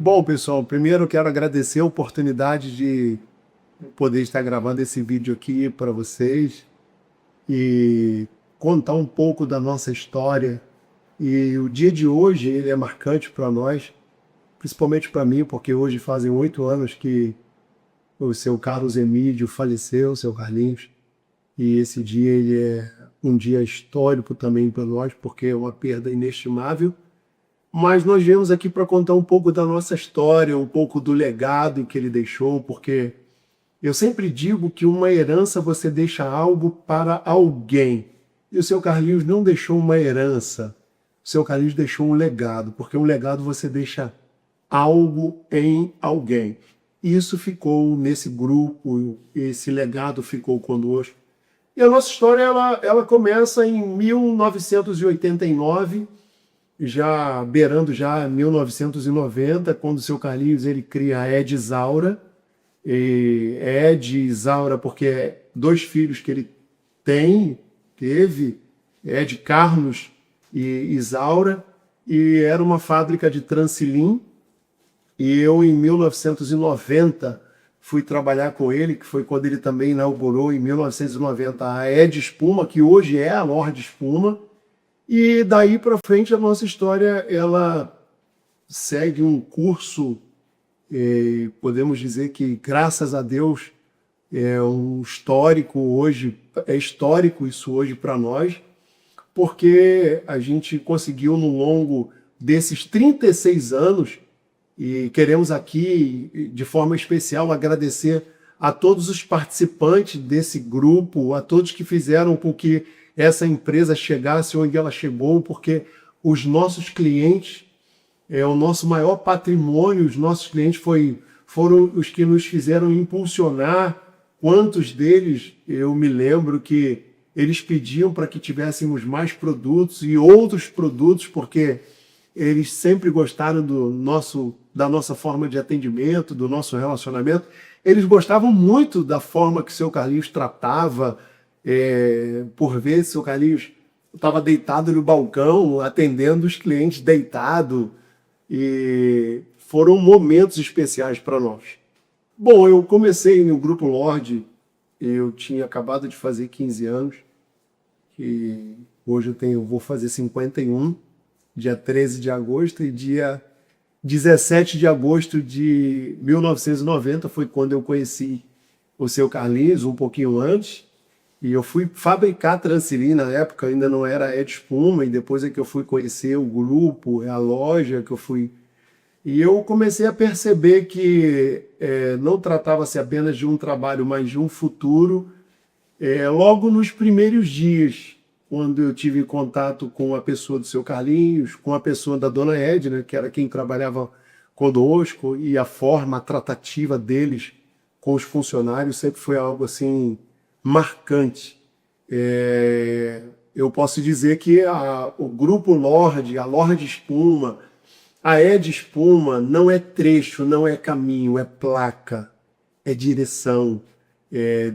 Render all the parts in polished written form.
Bom, pessoal, primeiro eu quero agradecer a oportunidade de poder estar gravando esse vídeo aqui para vocês e contar um pouco da nossa história. E o dia de hoje ele é marcante para nós, principalmente para mim, porque hoje fazem 8 anos que o seu Carlos Emídio faleceu, o seu Carlinhos, e esse dia ele é um dia histórico também para nós, porque é uma perda inestimável. Mas nós viemos aqui para contar um pouco da nossa história, um pouco do legado que ele deixou, porque eu sempre digo que uma herança você deixa algo para alguém. E o seu Carlinhos não deixou uma herança, o seu Carlinhos deixou um legado, porque um legado você deixa algo em alguém. E isso ficou nesse grupo, esse legado ficou conosco. E a nossa história ela começa em 1989, já beirando já 1990, quando o seu Carlinhos ele cria a Ed Isaura. E Ed e Isaura, porque é dois filhos que ele teve, Ed Carlos e Isaura, e era uma fábrica de Transilim. E eu, em 1990, fui trabalhar com ele, que foi quando ele também inaugurou, em 1990, a Ed Espuma, que hoje é a Lorde Espuma. E daí para frente a nossa história ela segue um curso, podemos dizer que graças a Deus é um histórico hoje, é histórico isso hoje para nós, porque a gente conseguiu no longo desses 36 anos, e queremos aqui de forma especial agradecer a todos os participantes desse grupo, a todos que fizeram com que essa empresa chegasse onde ela chegou, porque os nossos clientes, o nosso maior patrimônio, os nossos clientes foram os que nos fizeram impulsionar. Quantos deles eu me lembro que eles pediam para que tivéssemos mais produtos e outros produtos, porque eles sempre gostaram da nossa forma de atendimento, do nosso relacionamento. Eles gostavam muito da forma que o seu Carlinhos tratava. Por vezes, o seu Carlinhos estava deitado no balcão, atendendo os clientes deitado, e foram momentos especiais para nós. Bom, eu comecei no Grupo Lorde, eu tinha acabado de fazer 15 anos, e hoje vou fazer 51, dia 13 de agosto, e dia 17 de agosto de 1990 foi quando eu conheci o seu Carlinhos, um pouquinho antes. E eu fui fabricar Transilim na época, ainda não era Ed Espuma, e depois é que eu fui conhecer o grupo, a loja que eu fui. E eu comecei a perceber que não tratava-se apenas de um trabalho, mas de um futuro. Logo nos primeiros dias, quando eu tive contato com a pessoa do seu Carlinhos, com a pessoa da dona Edna, que era quem trabalhava conosco, e a forma, a tratativa deles com os funcionários sempre foi algo assim marcante. Eu posso dizer que o Grupo Lorde, a Lorde Espuma, a Ed Espuma não é trecho, não é caminho, é placa, é direção.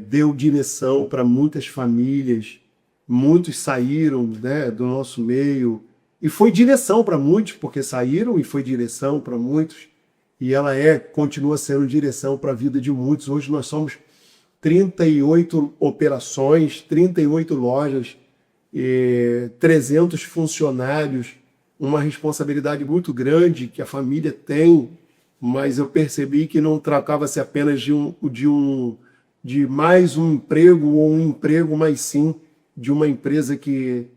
Deu direção para muitas famílias, muitos saíram, né, do nosso meio, e foi direção para muitos, porque saíram e foi direção para muitos, e ela continua sendo direção para a vida de muitos. Hoje nós somos 38 operações, 38 lojas, 300 funcionários, uma responsabilidade muito grande que a família tem, mas eu percebi que não tratava-se apenas de mais um emprego ou um emprego, mas sim de uma empresa que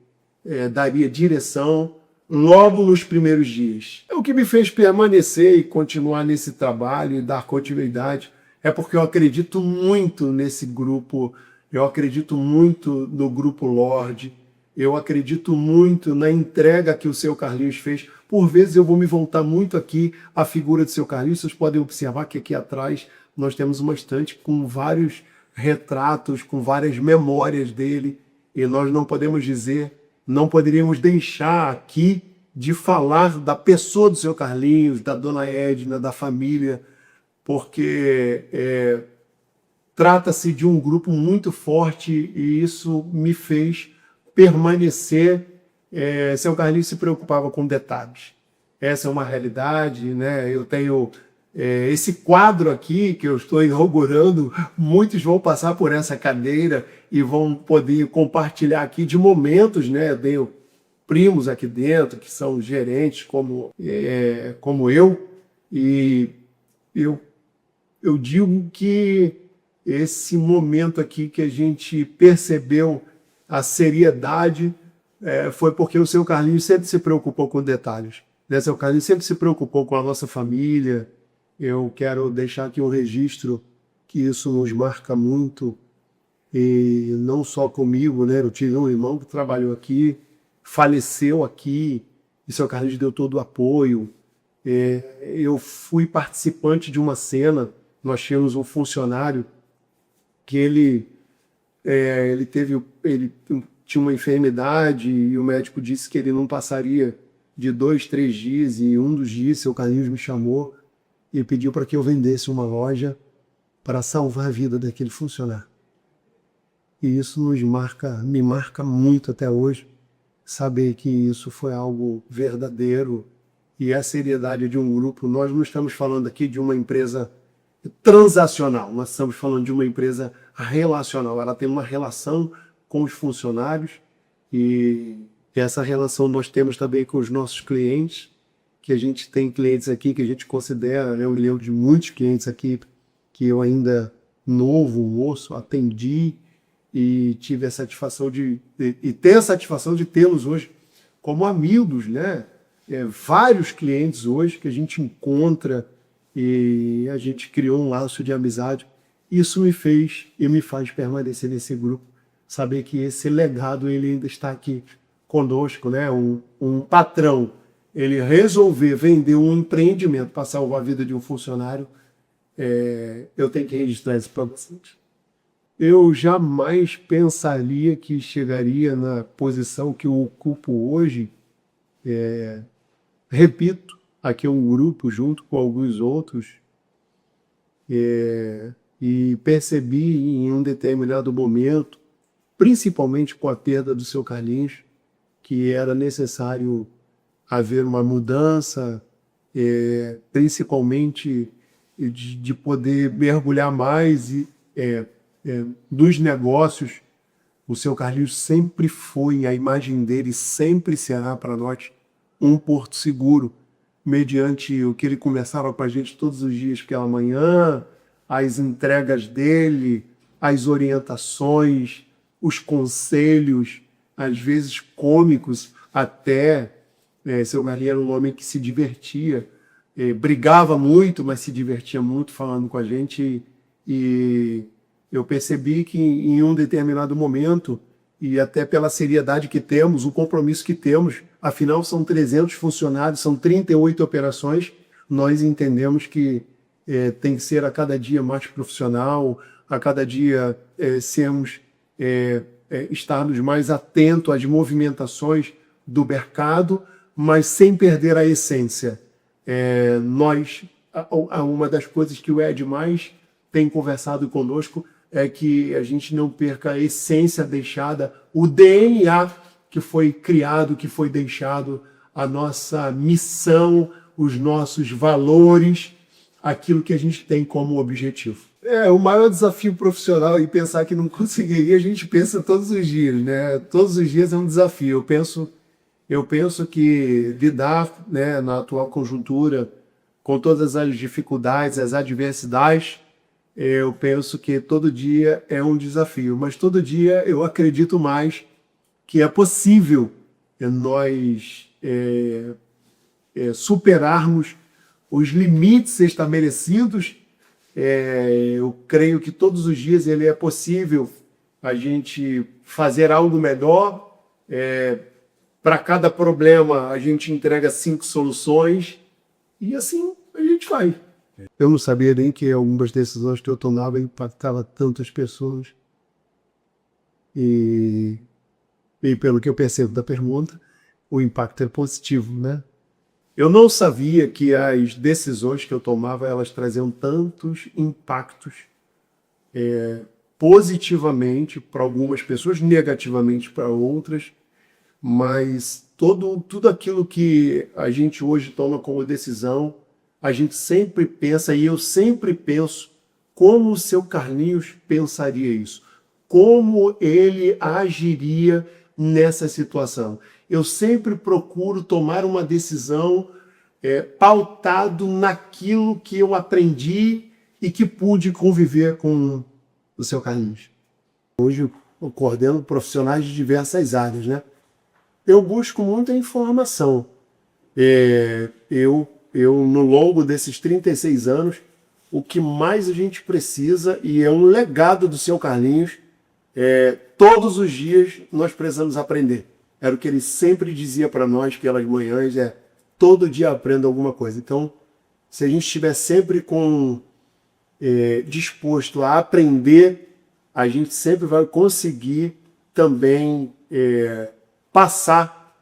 daria direção logo nos primeiros dias. O que me fez permanecer e continuar nesse trabalho e dar continuidade é porque eu acredito muito nesse grupo, eu acredito muito no Grupo Lorde, eu acredito muito na entrega que o seu Carlinhos fez. Por vezes eu vou me voltar muito aqui à figura do seu Carlinhos. Vocês podem observar que aqui atrás nós temos uma estante com vários retratos, com várias memórias dele, e nós não poderíamos deixar aqui de falar da pessoa do seu Carlinhos, da dona Edna, da família, porque trata-se de um grupo muito forte e isso me fez permanecer. Seu Carlinhos se preocupava com detalhes. essa é uma realidade, né? Eu tenho esse quadro aqui que eu estou inaugurando, muitos vão passar por essa cadeira e vão poder compartilhar aqui de momentos, né? Eu tenho primos aqui dentro que são gerentes como eu, e eu digo que esse momento aqui que a gente percebeu a seriedade foi porque o seu Carlinhos sempre se preocupou com detalhes. Né? Seu Carlinhos sempre se preocupou com a nossa família. Eu quero deixar aqui um registro que isso nos marca muito, e não só comigo, né? Eu tive um irmão que trabalhou aqui, faleceu aqui, e seu Carlinhos deu todo o apoio. Eu fui participante de uma cena, nós tínhamos um funcionário que ele tinha uma enfermidade e o médico disse que ele não passaria de 2, 3 dias, e um dos dias seu Carlinhos me chamou e pediu para que eu vendesse uma loja para salvar a vida daquele funcionário. E isso me marca muito até hoje, saber que isso foi algo verdadeiro e a seriedade de um grupo. Nós não estamos falando aqui de uma empresa transacional, nós estamos falando de uma empresa relacional. Ela tem uma relação com os funcionários, e essa relação nós temos também com os nossos clientes, que a gente tem clientes aqui que a gente considera, né? Eu me lembro de muitos clientes aqui que eu ainda novo, moço, atendi e tive a satisfação e ter a satisfação de tê-los hoje como amigos, né? Vários clientes hoje que a gente encontra e a gente criou um laço de amizade. Isso me fez e me faz permanecer nesse grupo, saber que esse legado ele ainda está aqui conosco, né? Um patrão, ele resolver vender um empreendimento para salvar a vida de um funcionário, eu tenho que registrar isso para vocês. Eu jamais pensaria que chegaria na posição que eu ocupo hoje. Repito, aqui é um grupo junto com alguns outros, e percebi em um determinado momento, principalmente com a perda do seu Carlinhos, que era necessário haver uma mudança, principalmente de poder mergulhar mais dos negócios. O seu Carlinhos sempre foi, a imagem dele sempre será para nós um porto seguro, mediante o que ele conversava com a gente todos os dias pela manhã, as entregas dele, as orientações, os conselhos, às vezes cômicos até. Seu Carlinhos era um homem que se divertia, brigava muito, mas se divertia muito falando com a gente, e eu percebi que em um determinado momento, e até pela seriedade que temos, o compromisso que temos, afinal são 300 funcionários, são 38 operações, nós entendemos que tem que ser a cada dia mais profissional, a cada dia estarmos mais atentos às movimentações do mercado, mas sem perder a essência. Uma das coisas que o Ed mais tem conversado conosco é que a gente não perca a essência deixada, o DNA que foi criado, que foi deixado, a nossa missão, os nossos valores, aquilo que a gente tem como objetivo. O maior desafio profissional, e pensar que não conseguiria, a gente pensa todos os dias, né? Todos os dias é um desafio. Eu penso que lidar, né, na atual conjuntura com todas as dificuldades, as adversidades, eu penso que todo dia é um desafio, mas todo dia eu acredito mais que é possível nós superarmos os limites estabelecidos. Eu creio que todos os dias ele é possível a gente fazer algo melhor. Para cada problema a gente entrega 5 soluções e assim a gente vai. Eu não sabia nem que algumas decisões que eu tomava impactavam tantas pessoas. E pelo que eu percebo da pergunta, o impacto é positivo, né? Eu não sabia que as decisões que eu tomava, elas traziam tantos impactos positivamente para algumas pessoas, negativamente para outras, mas tudo aquilo que a gente hoje toma como decisão, a gente sempre pensa, e eu sempre penso, como o seu Carlinhos pensaria isso? Como ele agiria nessa situação? Eu sempre procuro tomar uma decisão pautado naquilo que eu aprendi e que pude conviver com o seu Carlinhos. Hoje eu coordeno profissionais de diversas áreas, né? Eu busco muita informação. No longo desses 36 anos, o que mais a gente precisa, e é um legado do seu Carlinhos, todos os dias nós precisamos aprender. Era o que ele sempre dizia para nós pelas manhãs, todo dia aprenda alguma coisa. Então, se a gente estiver sempre disposto a aprender, a gente sempre vai conseguir também passar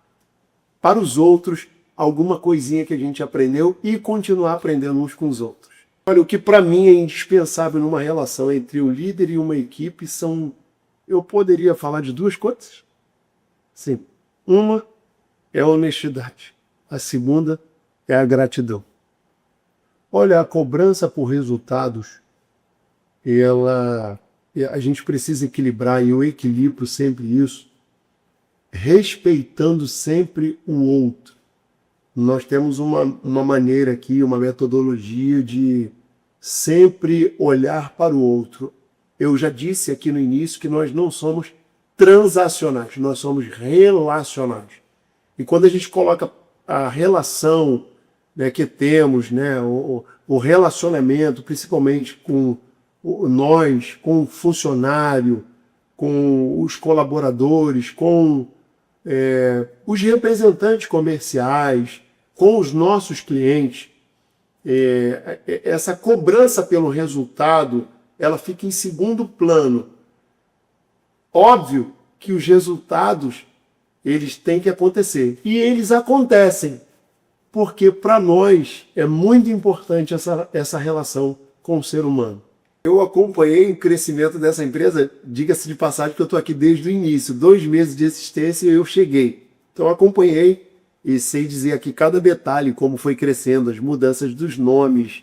para os outros alguma coisinha que a gente aprendeu e continuar aprendendo uns com os outros. Olha, o que para mim é indispensável numa relação entre o líder e uma equipe eu poderia falar de duas coisas. Sim, uma é a honestidade, a segunda é a gratidão. Olha, a cobrança por resultados, a gente precisa equilibrar, e eu equilibro sempre isso, respeitando sempre o outro. Nós temos uma maneira aqui, uma metodologia de sempre olhar para o outro. Eu já disse aqui no início que nós não somos transacionais, nós somos relacionais. E quando a gente coloca a relação, né, que temos, né, o relacionamento, principalmente com nós, com o funcionário, com os colaboradores, com os representantes comerciais, com os nossos clientes, essa cobrança pelo resultado, ela fica em segundo plano. Óbvio que os resultados, eles têm que acontecer. E eles acontecem, porque para nós é muito importante essa relação com o ser humano. Eu acompanhei o crescimento dessa empresa, diga-se de passagem que eu estou aqui desde o início, 2 meses de existência e eu cheguei. Então eu acompanhei e sei dizer aqui cada detalhe, como foi crescendo, as mudanças dos nomes,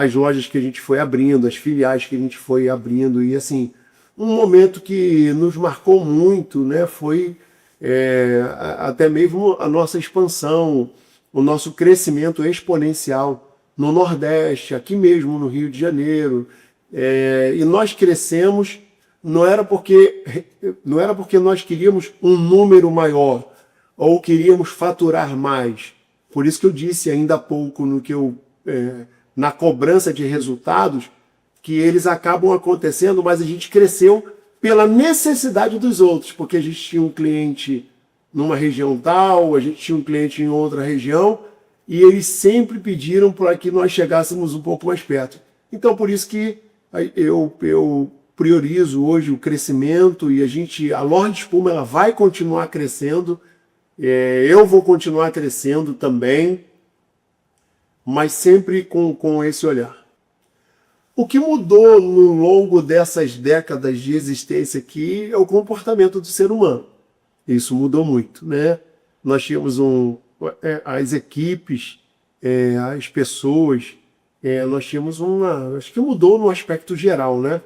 as lojas que a gente foi abrindo, as filiais que a gente foi abrindo, e assim, um momento que nos marcou muito, né, foi até mesmo a nossa expansão, o nosso crescimento exponencial no Nordeste, aqui mesmo no Rio de Janeiro. E nós crescemos, não era porque nós queríamos um número maior ou queríamos faturar mais. Por isso que eu disse ainda há pouco na cobrança de resultados, que eles acabam acontecendo, mas a gente cresceu pela necessidade dos outros, porque a gente tinha um cliente numa região tal, a gente tinha um cliente em outra região, e eles sempre pediram para que nós chegássemos um pouco mais perto. Então, por isso que eu priorizo hoje o crescimento, e a Lorde Espuma ela vai continuar crescendo, eu vou continuar crescendo também, mas sempre com esse olhar. O que mudou no longo dessas décadas de existência aqui é o comportamento do ser humano. Isso mudou muito, né? Nós tínhamos as equipes, as pessoas, nós tínhamos acho que mudou no aspecto geral, né?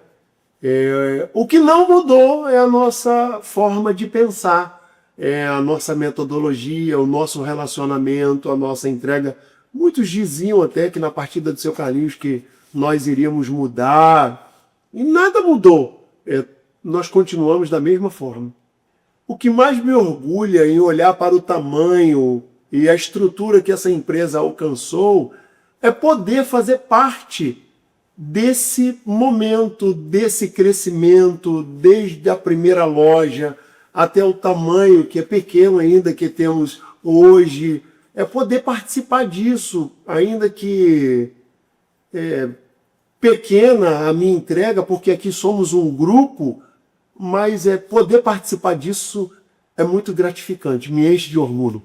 O que não mudou é a nossa forma de pensar, a nossa metodologia, o nosso relacionamento, a nossa entrega. Muitos diziam até que na partida do seu Carlinhos que nós iríamos mudar, e nada mudou. Nós continuamos da mesma forma. O que mais me orgulha em olhar para o tamanho e a estrutura que essa empresa alcançou é poder fazer parte desse momento, desse crescimento, desde a primeira loja até o tamanho, que é pequeno ainda, que temos hoje. É poder participar disso, ainda que pequena a minha entrega, porque aqui somos um grupo, mas poder participar disso é muito gratificante, me enche de orgulho.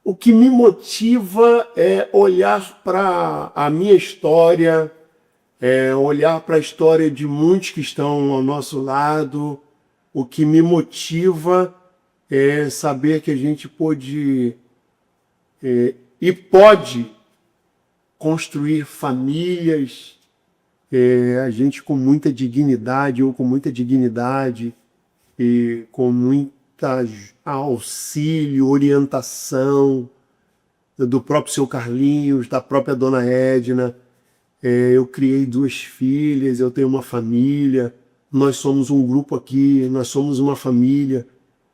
O que me motiva é olhar para a minha história, olhar para a história de muitos que estão ao nosso lado. O que me motiva é saber que a gente pode e pode construir famílias, a gente com muita dignidade, ou com muita dignidade, e com muita auxílio, orientação do próprio seu Carlinhos, da própria dona Edna. Eu criei 2 filhas, eu tenho uma família, nós somos um grupo aqui, nós somos uma família.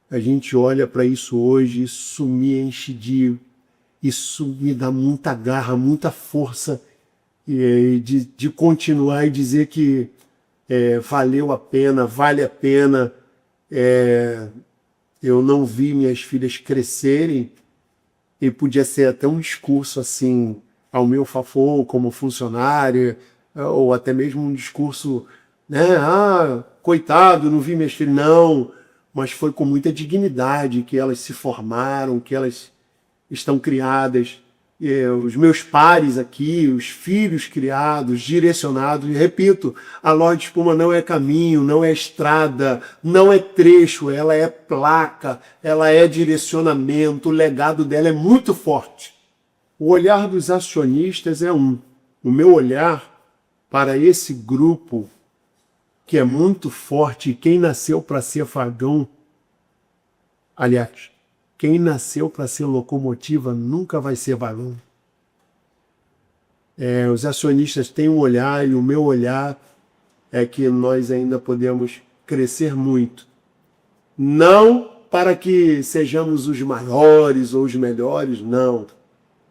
A gente olha para isso hoje, isso me dá muita garra, muita força de continuar e dizer que valeu a pena, vale a pena. Eu não vi minhas filhas crescerem, e podia ser até um discurso assim ao meu favor como funcionário, ou até mesmo um discurso, né? Coitado, não vi minhas filhas. Não, mas foi com muita dignidade que elas se formaram, que elas estão criadas. Os meus pares aqui, os filhos criados, direcionados, e repito, a Lorde Espuma não é caminho, não é estrada, não é trecho, ela é placa, ela é direcionamento, o legado dela é muito forte. O olhar dos acionistas é um. O meu olhar para esse grupo, que é muito forte, quem nasceu para ser vagão, aliás, quem nasceu para ser locomotiva nunca vai ser vagão. Os acionistas têm um olhar, e o meu olhar é que nós ainda podemos crescer muito. Não para que sejamos os maiores ou os melhores, não.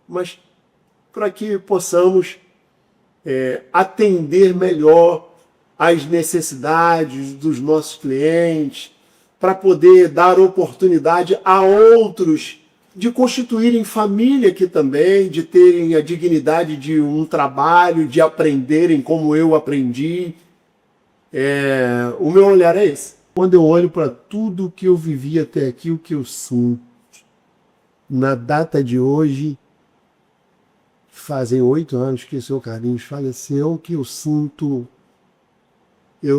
Mas para que possamos atender melhor às necessidades dos nossos clientes, para poder dar oportunidade a outros de constituírem família aqui também, de terem a dignidade de um trabalho, de aprenderem como eu aprendi. O meu olhar é esse. Quando eu olho para tudo que eu vivi até aqui, o que eu sinto, na data de hoje, fazem 8 anos que o seu Carlinhos faleceu, o que eu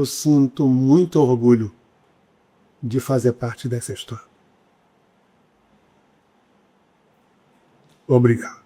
sinto muito orgulho de fazer parte dessa história. Obrigado.